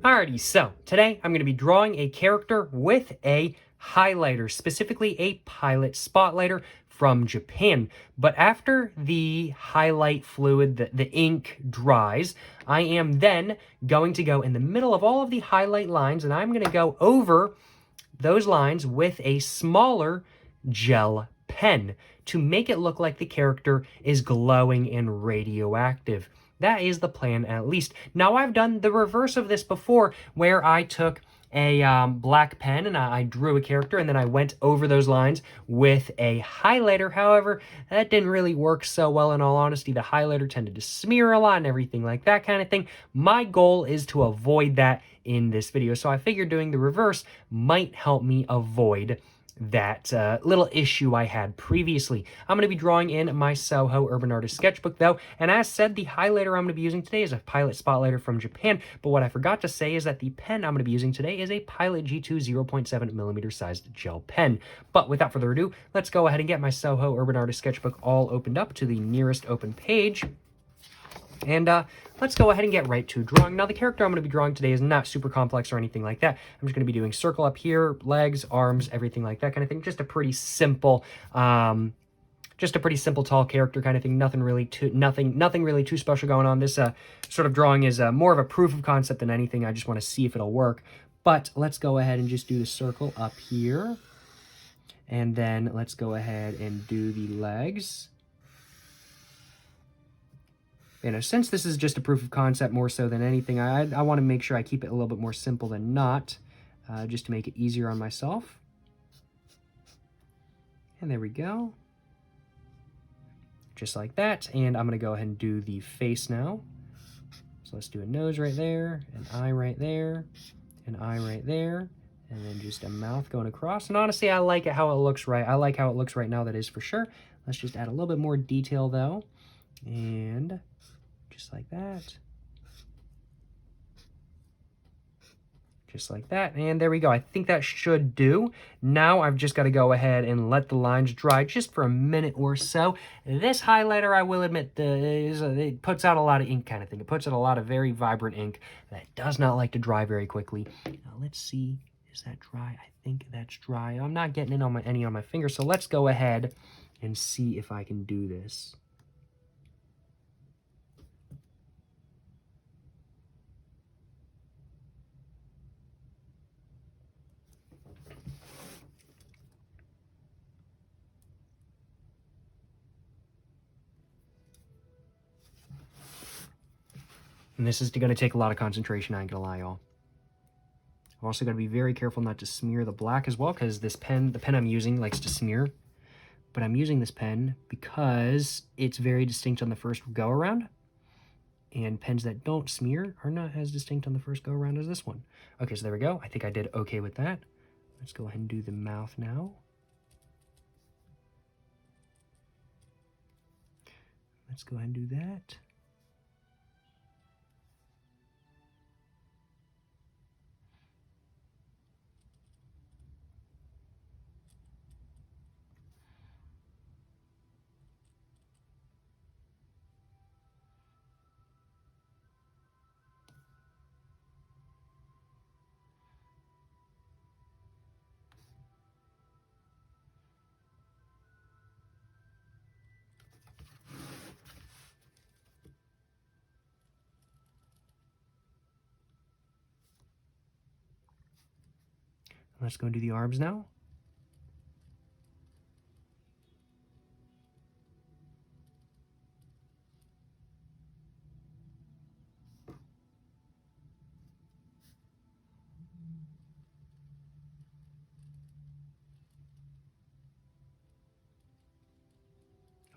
Alrighty, so today I'm going to be drawing a character with a highlighter, specifically a Pilot Spotliter from Japan. But after the highlight fluid, the ink dries, I am then going to go in the middle of all of the highlight lines, and I'm going to go over those lines with a smaller gel pen to make it look like the character is glowing and radioactive. That is the plan, at least. Now, I've done the reverse of this before, where I took a black pen and I drew a character, and then I went over those lines with a highlighter. However, that didn't really work so well, in all honesty. The highlighter tended to smear a lot and everything like that kind of thing. My goal is to avoid that in this video, so I figured doing the reverse might help me avoid that little issue I had previously. I'm going to be drawing in my Soho Urban Artist sketchbook, though, and as said, the highlighter I'm going to be using today is a Pilot Spotliter from Japan, but what I forgot to say is that the pen I'm going to be using today is a Pilot G2 0.7mm sized gel pen. But without further ado, let's go ahead and get my Soho Urban Artist sketchbook all opened up to the nearest open page. And let's go ahead and get right to drawing. Now, the character I'm going to be drawing today is not super complex or anything like that. I'm just going to be doing circle up here, legs, arms, everything like that kind of thing. Just a pretty simple tall character kind of thing. Nothing really too special going on. This sort of drawing is more of a proof of concept than anything. I just want to see if it'll work. But let's go ahead and just do the circle up here. And then let's go ahead and do the legs. You know, since this is just a proof of concept more so than anything, I want to make sure I keep it a little bit more simple than not, just to make it easier on myself. And there we go. Just like that. And I'm going to go ahead and do the face now. So let's do a nose right there, an eye right there, an eye right there, and then just a mouth going across. And honestly, I like it how it looks right. I like how it looks right now, that is for sure. Let's just add a little bit more detail, though. And just like that. Just like that. And there we go. I think that should do. Now I've just got to go ahead and let the lines dry just for a minute or so. This highlighter, I will admit, it puts out a lot of ink kind of thing. It puts out a lot of very vibrant ink that does not like to dry very quickly. Now let's see. Is that dry? I think that's dry. I'm not getting it on any on my finger, so let's go ahead and see if I can do this. And this is going to take a lot of concentration, I ain't going to lie, y'all. I've also got to be very careful not to smear the black as well, because this pen, the pen I'm using, likes to smear. But I'm using this pen because it's very distinct on the first go-around. And pens that don't smear are not as distinct on the first go-around as this one. Okay, so there we go. I think I did okay with that. Let's go ahead and do the mouth now. Let's go ahead and do that. Let's go and do the arms now.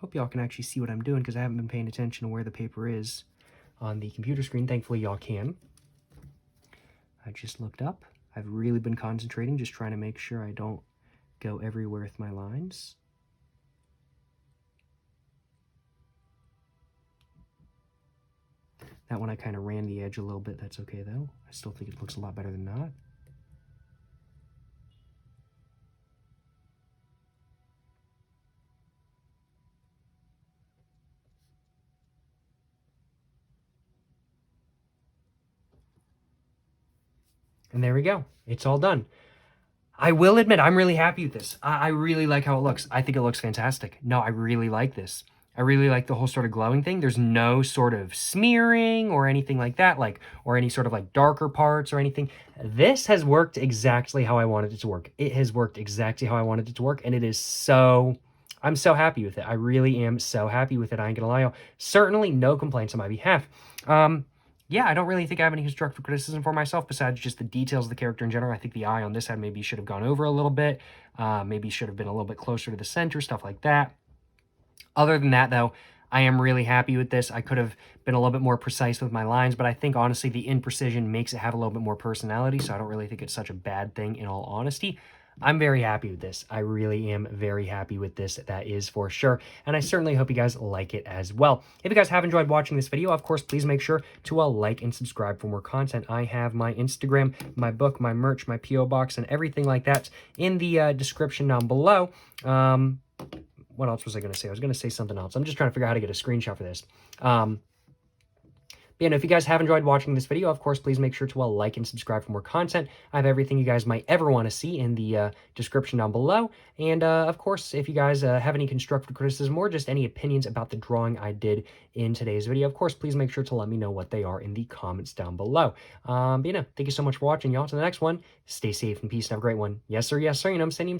Hope y'all can actually see what I'm doing, because I haven't been paying attention to where the paper is on the computer screen. Thankfully, y'all can. I just looked up. I've really been concentrating, just trying to make sure I don't go everywhere with my lines. That one I kind of ran the edge a little bit. That's okay, though. I still think it looks a lot better than not. And there we go. It's all done. I will admit, I'm really happy with this. I really like how it looks. I think it looks fantastic. No, I really like this. I really like the whole sort of glowing thing. There's no sort of smearing or anything like that, like, or any sort of like darker parts or anything. This has worked exactly how I wanted it to work. It has worked exactly how I wanted it to work, and it is so, I'm so happy with it. I really am so happy with it. I ain't gonna lie. Certainly no complaints on my behalf. Yeah, I don't really think I have any constructive criticism for myself besides just the details of the character in general. I think the eye on this head maybe should have gone over a little bit. Maybe should have been a little bit closer to the center, stuff like that. Other than that, though, I am really happy with this. I could have been a little bit more precise with my lines, but I think, honestly, the imprecision makes it have a little bit more personality, so I don't really think it's such a bad thing, in all honesty. I'm very happy with this. I really am very happy with this, that is for sure. And I certainly hope you guys like it as well. If you guys have enjoyed watching this video, of course, please make sure to like and subscribe for more content. I have my Instagram, my book, my merch, my P.O. box, and everything like that in the description down below. What else was I going to say? I was going to say something else. I'm just trying to figure out how to get a screenshot for this. But, if you guys have enjoyed watching this video, of course, please make sure to like and subscribe for more content. I have everything you guys might ever want to see in the description down below. And, of course, if you guys have any constructive criticism or just any opinions about the drawing I did in today's video, of course, please make sure to let me know what they are in the comments down below. But, thank you so much for watching, y'all. To the next one, stay safe and peace and have a great one. Yes, sir. Yes, sir. I'm saying.